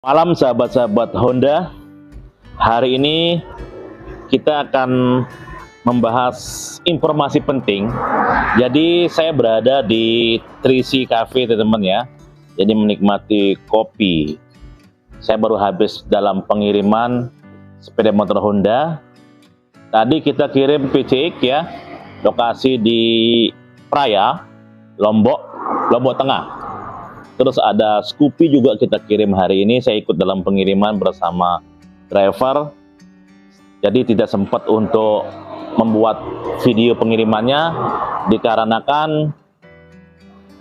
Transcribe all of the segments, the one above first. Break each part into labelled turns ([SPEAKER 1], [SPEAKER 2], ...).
[SPEAKER 1] Malam sahabat-sahabat Honda, hari ini kita akan membahas informasi penting. Jadi saya berada di 3C Cafe teman-teman ya. Jadi menikmati kopi. Saya baru habis dalam pengiriman sepeda motor Honda. Tadi kita kirim PCX ya, lokasi di Praia, Lombok Tengah. Terus ada Scoopy juga kita kirim hari ini. Saya ikut dalam pengiriman bersama driver. Jadi tidak sempat untuk membuat video pengirimannya dikarenakan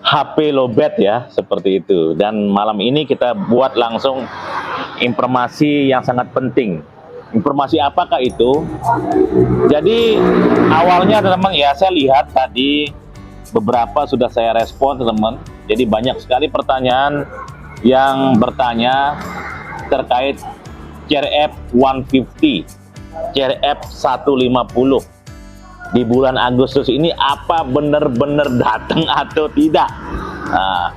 [SPEAKER 1] HP lowbat ya, seperti itu. Dan malam ini kita buat langsung informasi yang sangat penting. Informasi apakah itu? Jadi awalnya teman-teman ya, saya lihat tadi beberapa sudah saya respon teman-teman. Jadi banyak sekali pertanyaan yang bertanya terkait CRF 150, CRF 150 di bulan Agustus ini apa benar-benar datang atau tidak? Nah,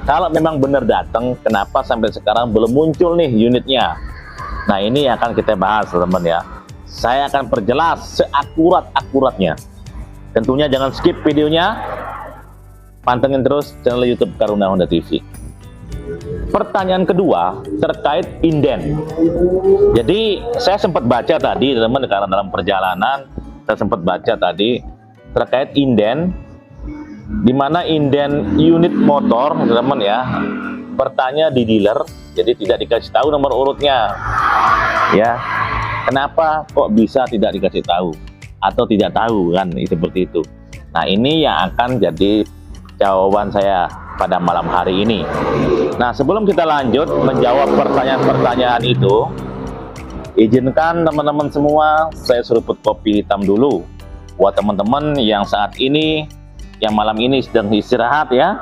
[SPEAKER 1] kalau memang benar datang, kenapa sampai sekarang belum muncul nih unitnya? Nah, ini akan kita bahas teman-teman ya. Saya akan perjelas seakurat-akuratnya. Tentunya jangan skip videonya. Pantengin terus channel YouTube Karuna Honda TV. Pertanyaan kedua terkait inden. Jadi saya sempat baca tadi teman-teman, karena dalam perjalanan saya sempat baca tadi terkait inden, di mana inden unit motor teman-teman ya, bertanya di dealer, jadi tidak dikasih tahu nomor urutnya. Ya, kenapa kok bisa tidak dikasih tahu atau tidak tahu kan? Seperti itu. Nah, ini yang akan jadi jawaban saya pada malam hari ini. Nah, sebelum kita lanjut menjawab pertanyaan-pertanyaan itu, izinkan teman-teman semua saya seruput kopi hitam dulu. Buat teman-teman yang saat ini, yang malam ini sedang istirahat ya,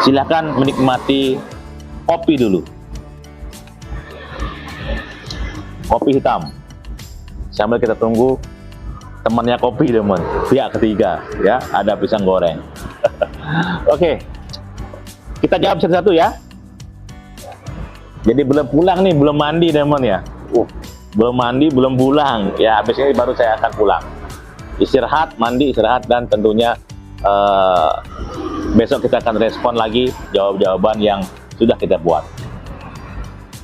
[SPEAKER 1] silahkan menikmati kopi dulu. Kopi hitam. Sambil kita tunggu temannya kopi teman, pihak ketiga ya, ada pisang goreng. Oke, kita jawab satu-satu ya. Jadi belum pulang nih, belum mandi teman ya. Belum mandi, belum pulang ya. Habis ini baru saya akan pulang. Istirahat, mandi, istirahat, dan tentunya besok kita akan respon lagi jawaban yang sudah kita buat.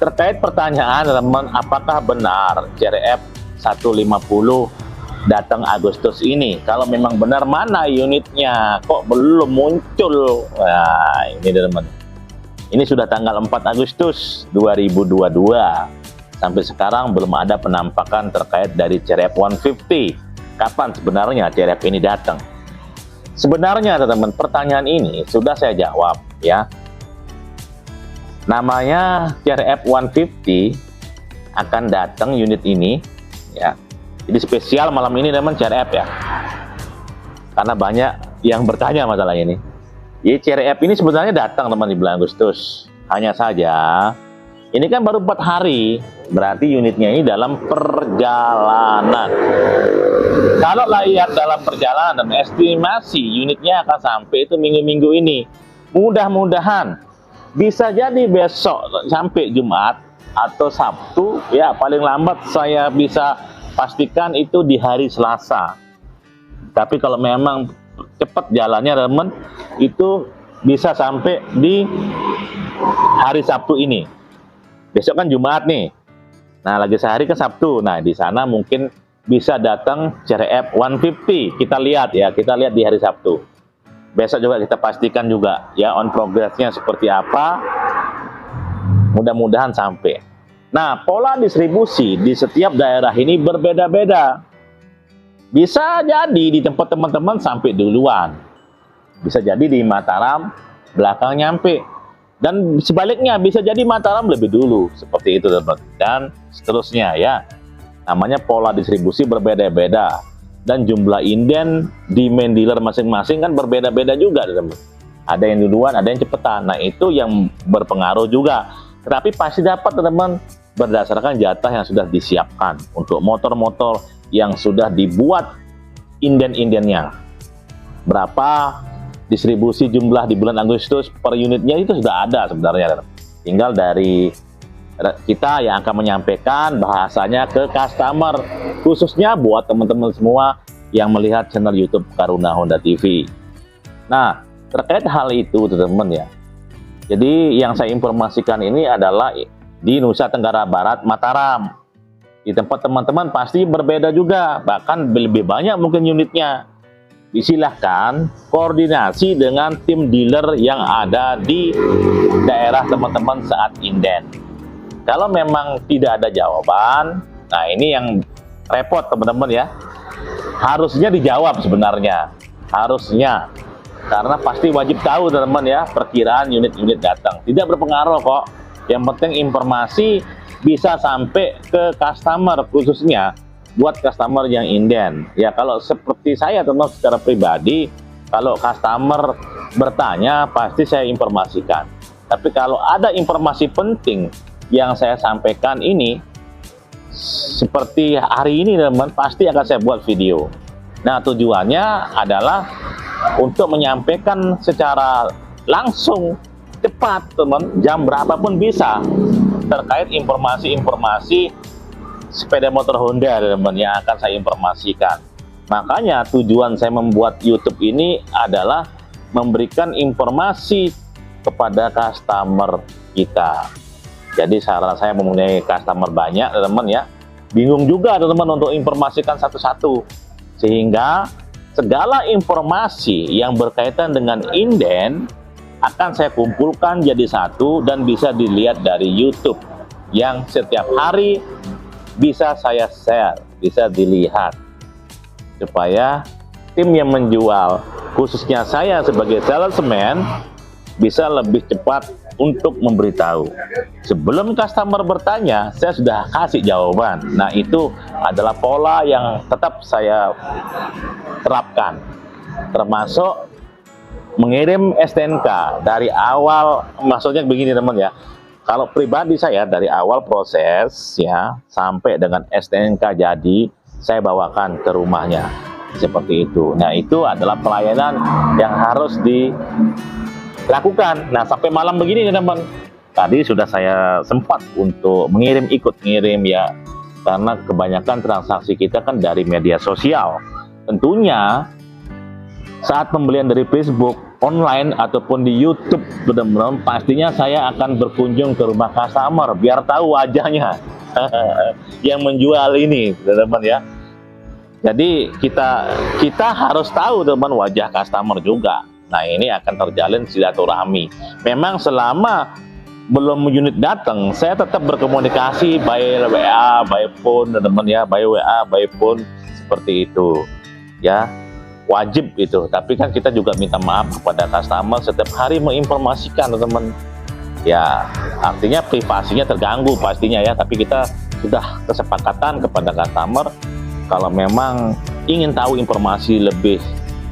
[SPEAKER 1] Terkait pertanyaan teman, apakah benar CRF 150 datang Agustus ini? Kalau memang benar, mana unitnya? Kok belum muncul? Nah, ini teman. Ini sudah tanggal 4 Agustus 2022. Sampai sekarang belum ada penampakan terkait dari CRF 150. Kapan sebenarnya CRF ini datang? Sebenarnya teman-teman, pertanyaan ini sudah saya jawab ya. Namanya CRF 150 akan datang unit ini ya. Jadi spesial malam ini teman CRF ya, karena banyak yang bertanya masalah ini. Jadi CRF ini sebenarnya datang teman di bulan Agustus. Hanya saja ini kan baru 4 hari, berarti unitnya ini dalam perjalanan. Kalau lihat dalam perjalanan, estimasi unitnya akan sampai itu minggu-minggu ini. Mudah-mudahan bisa jadi besok sampai Jumat atau Sabtu ya, paling lambat saya bisa pastikan itu di hari Selasa. Tapi kalau memang cepat jalannya teman, itu bisa sampai di hari Sabtu ini. Besok kan Jumat nih. Nah, lagi sehari ke Sabtu. Nah, di sana mungkin bisa datang CRF 150. Kita lihat ya, kita lihat di hari Sabtu. Besok juga kita pastikan juga ya on progress-nya seperti apa. Mudah-mudahan sampai. Nah, pola distribusi di setiap daerah ini berbeda-beda. Bisa jadi di tempat teman-teman sampai duluan. Bisa jadi di Mataram belakang nyampe. Dan sebaliknya bisa jadi Mataram lebih dulu. Seperti itu teman-teman. Dan seterusnya ya. Namanya pola distribusi berbeda-beda. Dan jumlah inden di main dealer masing-masing kan berbeda-beda juga teman-teman. Ada yang duluan, ada yang cepetan. Nah, itu yang berpengaruh juga. Tetapi pasti dapat teman-teman berdasarkan jatah yang sudah disiapkan untuk motor-motor yang sudah dibuat inden-indennya. Berapa distribusi jumlah di bulan Agustus per unitnya itu sudah ada sebenarnya. Tinggal dari kita yang akan menyampaikan bahasanya ke customer, khususnya buat teman-teman semua yang melihat channel YouTube Karuna Honda TV. Nah, terkait hal itu teman-teman ya, jadi yang saya informasikan ini adalah di Nusa Tenggara Barat, Mataram. Di tempat teman-teman pasti berbeda juga, bahkan lebih banyak mungkin unitnya. Disilahkan koordinasi dengan tim dealer yang ada di daerah teman-teman saat inden. Kalau memang tidak ada jawaban, nah ini yang repot teman-teman ya. Harusnya dijawab sebenarnya, harusnya. Karena pasti wajib tahu teman-teman ya, perkiraan unit-unit datang. Tidak berpengaruh kok, yang penting informasi bisa sampai ke customer, khususnya buat customer yang inden. Ya kalau seperti saya teman-teman secara pribadi, kalau customer bertanya pasti saya informasikan. Tapi kalau ada informasi penting yang saya sampaikan ini, seperti hari ini teman-teman, pasti akan saya buat video. Nah tujuannya adalah untuk menyampaikan secara langsung, cepat teman, jam berapapun bisa, terkait informasi-informasi sepeda motor Honda teman yang akan saya informasikan. Makanya tujuan saya membuat YouTube ini adalah memberikan informasi kepada customer kita. Jadi saya mempunyai customer banyak teman-teman ya, bingung juga teman-teman untuk informasikan satu-satu, sehingga segala informasi yang berkaitan dengan inden akan saya kumpulkan jadi satu dan bisa dilihat dari YouTube yang setiap hari bisa saya share, bisa dilihat, supaya tim yang menjual, khususnya saya sebagai salesman, bisa lebih cepat untuk memberitahu. Sebelum customer bertanya, saya sudah kasih jawaban. Nah itu adalah pola yang tetap saya terapkan, termasuk mengirim STNK dari awal. Maksudnya begini teman ya, kalau pribadi saya dari awal proses ya sampai dengan STNK jadi, saya bawakan ke rumahnya seperti itu. Nah itu adalah pelayanan yang harus dilakukan. Nah sampai malam begini teman, tadi sudah saya sempat untuk ikut ngirim ya, karena kebanyakan transaksi kita kan dari media sosial. Tentunya saat pembelian dari Facebook online ataupun di YouTube, benar-benar pastinya saya akan berkunjung ke rumah customer biar tahu wajahnya yang menjual ini teman-teman ya. Jadi kita harus tahu teman wajah customer juga. Nah ini akan terjalin silaturahmi. Memang selama belum unit datang, saya tetap berkomunikasi by WA, by phone teman-teman ya, by WA, by phone seperti itu ya. Wajib itu, tapi kan kita juga minta maaf kepada customer setiap hari menginformasikan teman-teman ya, artinya privasinya terganggu pastinya ya. Tapi kita sudah kesepakatan kepada customer, kalau memang ingin tahu informasi lebih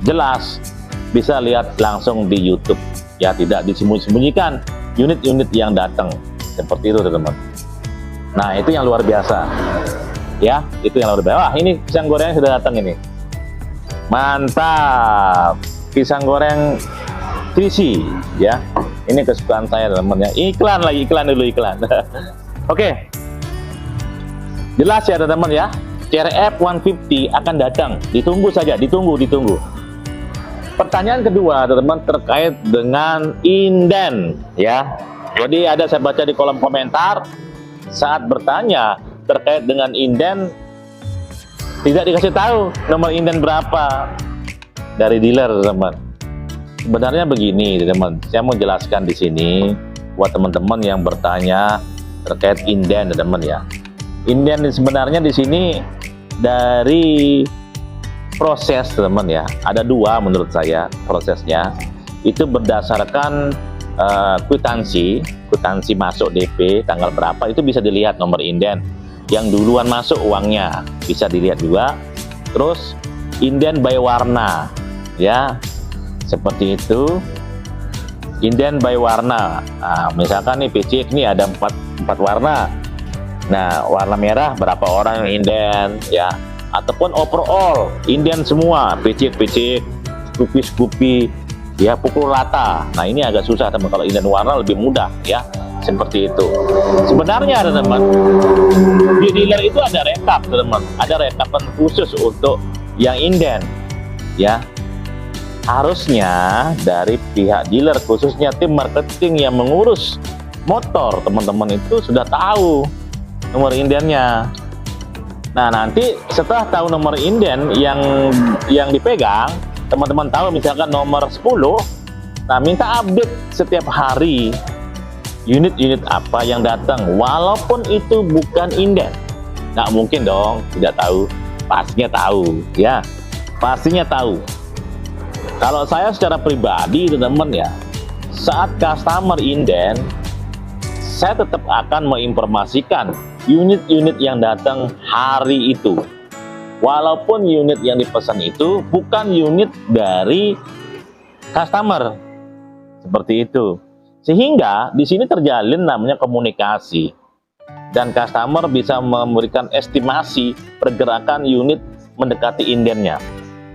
[SPEAKER 1] jelas bisa lihat langsung di YouTube ya, tidak disembunyikan unit-unit yang datang seperti itu teman-teman. Nah itu yang luar biasa ya, itu yang luar biasa. Wah ini pisang gorengnya sudah datang ini. Mantap, pisang goreng Trisi ya, ini kesukaan saya teman-teman ya. Iklan lagi, iklan dulu, iklan. Oke, jelas ya teman-teman ya, CRF 150 akan datang, ditunggu saja, ditunggu. Pertanyaan kedua teman-teman terkait dengan inden ya. Jadi ada saya baca di kolom komentar saat bertanya terkait dengan inden, tidak dikasih tahu nomor inden berapa dari dealer teman. Sebenarnya begini teman, saya mau jelaskan di sini buat teman-teman yang bertanya terkait inden teman ya. Inden sebenarnya di sini dari proses teman ya, ada dua menurut saya prosesnya. Itu berdasarkan kwitansi masuk DP tanggal berapa, itu bisa dilihat nomor inden. Yang duluan masuk uangnya bisa dilihat juga. Terus inden by warna ya, seperti itu, inden by warna. Nah, misalkan nih PC ini ada 4 warna. Nah warna merah berapa orang yang inden ya, ataupun overall inden semua, PC Scoopy ya, pukul rata. Nah ini agak susah teman, kalau inden warna lebih mudah ya, seperti itu. Sebenarnya teman-teman, di dealer itu ada rekap teman-teman, ada rekapan khusus untuk yang inden ya. Harusnya dari pihak dealer, khususnya tim marketing yang mengurus motor, teman-teman itu sudah tahu nomor indennya. Nah, nanti setelah tahu nomor inden yang dipegang, teman-teman tahu misalkan nomor 10, nah minta update setiap hari unit-unit apa yang datang, walaupun itu bukan inden. Nggak mungkin dong tidak tahu, pastinya tahu ya, pastinya tahu. Kalau saya secara pribadi teman-teman ya, saat customer inden, saya tetap akan menginformasikan unit-unit yang datang hari itu, walaupun unit yang dipesan itu bukan unit dari customer, seperti itu. Sehingga di sini terjalin namanya komunikasi, dan customer bisa memberikan estimasi pergerakan unit mendekati indennya.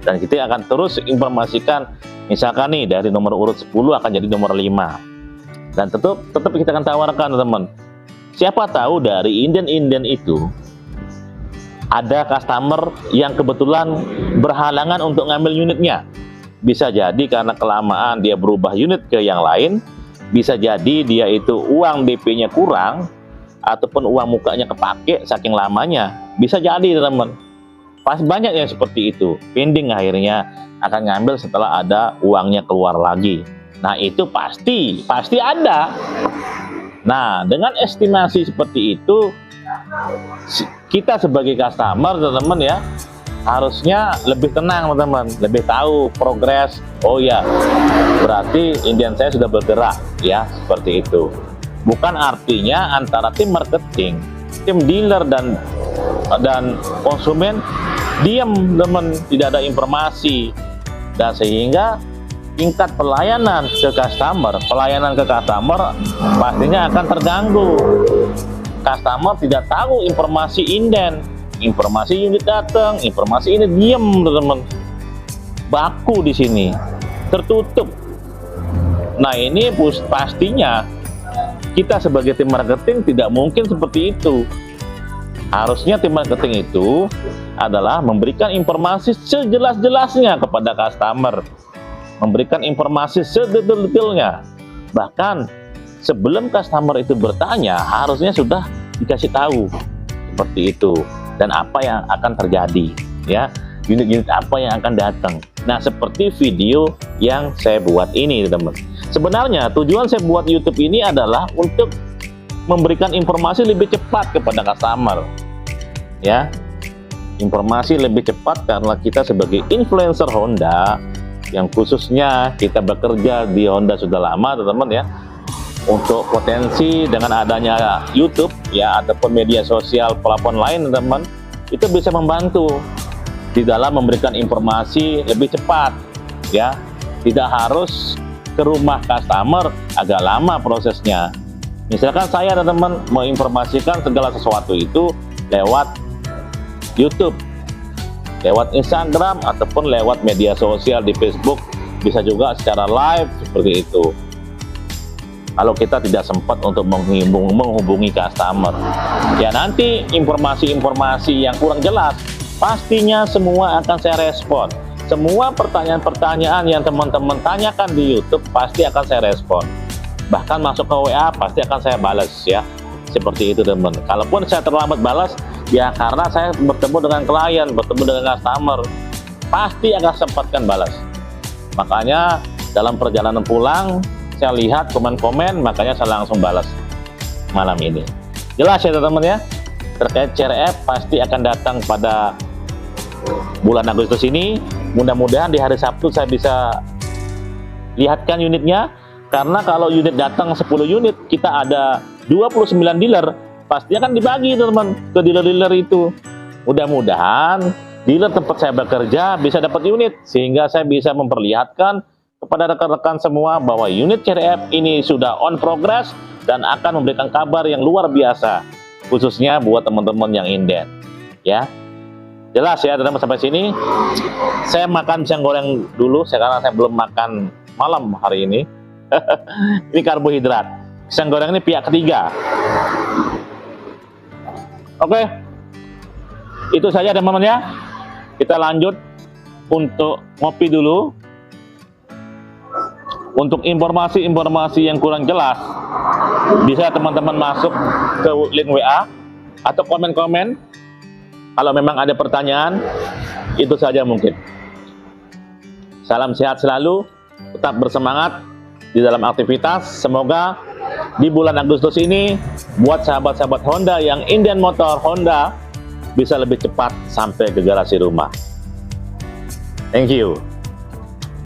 [SPEAKER 1] Dan kita akan terus informasikan, misalkan nih dari nomor urut 10 akan jadi nomor 5. Dan tetap kita akan tawarkan teman-teman, siapa tahu dari inden-inden itu ada customer yang kebetulan berhalangan untuk ngambil unitnya. Bisa jadi karena kelamaan dia berubah unit ke yang lain, bisa jadi dia itu uang DP-nya kurang, ataupun uang mukanya kepake saking lamanya. Bisa jadi teman-teman. Pas banyak yang seperti itu, pending akhirnya akan ngambil setelah ada uangnya keluar lagi. Nah itu pasti ada. Nah dengan estimasi seperti itu, kita sebagai customer teman-teman ya, harusnya lebih tenang teman-teman, lebih tahu progres. Oh ya, berarti inden saya sudah bergerak ya, seperti itu. Bukan artinya antara tim marketing, tim dealer dan konsumen diam teman, tidak ada informasi, dan sehingga tingkat pelayanan ke customer pastinya akan terganggu. Customer tidak tahu informasi inden, informasi unit datang, informasi ini diam teman-teman, baku di sini, tertutup. Nah ini pastinya kita sebagai tim marketing tidak mungkin seperti itu. Harusnya tim marketing itu adalah memberikan informasi sejelas-jelasnya kepada customer, memberikan informasi sedetail-detailnya. Bahkan sebelum customer itu bertanya, harusnya sudah dikasih tahu seperti itu, dan apa yang akan terjadi ya, unit-unit apa yang akan datang. Nah seperti video yang saya buat ini teman. Sebenarnya tujuan saya buat YouTube ini adalah untuk memberikan informasi lebih cepat kepada customer ya, informasi lebih cepat karena kita sebagai influencer Honda yang khususnya kita bekerja di Honda sudah lama teman-teman ya, untuk potensi dengan adanya YouTube ya ataupun media sosial platform lain teman-teman, itu bisa membantu di dalam memberikan informasi lebih cepat ya, tidak harus ke rumah customer, agak lama prosesnya. Misalkan saya teman-teman mau informasikan segala sesuatu itu lewat YouTube, lewat Instagram, ataupun lewat media sosial di Facebook, bisa juga secara live seperti itu. Kalau kita tidak sempat untuk menghubungi customer ya, nanti informasi-informasi yang kurang jelas pastinya semua akan saya respon. Semua pertanyaan-pertanyaan yang teman-teman tanyakan di YouTube pasti akan saya respon. Bahkan masuk ke WA pasti akan saya balas ya, seperti itu teman. Kalaupun saya terlambat balas ya karena saya bertemu dengan klien, bertemu dengan customer, pasti akan sempatkan balas. Makanya dalam perjalanan pulang saya lihat komen-komen, makanya saya langsung balas malam ini. Jelas ya teman-teman ya, terkait CRF pasti akan datang pada bulan Agustus ini. Mudah-mudahan di hari Sabtu saya bisa lihatkan unitnya, karena kalau unit datang 10 unit, kita ada 29 dealer, pasti akan dibagi teman-teman ke dealer-dealer itu. Mudah-mudahan dealer tempat saya bekerja bisa dapat unit, sehingga saya bisa memperlihatkan kepada rekan-rekan semua bahwa unit CRF ini sudah on progress dan akan memberikan kabar yang luar biasa, khususnya buat teman-teman yang inden ya. Jelas ya teman-teman, sampai sini saya makan pisang goreng dulu karena saya belum makan malam hari ini. Ini karbohidrat. pisang goreng ini pihak ketiga. Oke, itu saja teman-teman ya. Kita lanjut untuk ngopi dulu. Untuk informasi-informasi yang kurang jelas, bisa teman-teman masuk ke link WA atau komen-komen. Kalau memang ada pertanyaan, itu saja mungkin. Salam sehat selalu, tetap bersemangat di dalam aktivitas. Semoga di bulan Agustus ini, buat sahabat-sahabat Honda yang Indian Motor Honda bisa lebih cepat sampai ke garasi rumah. Thank you.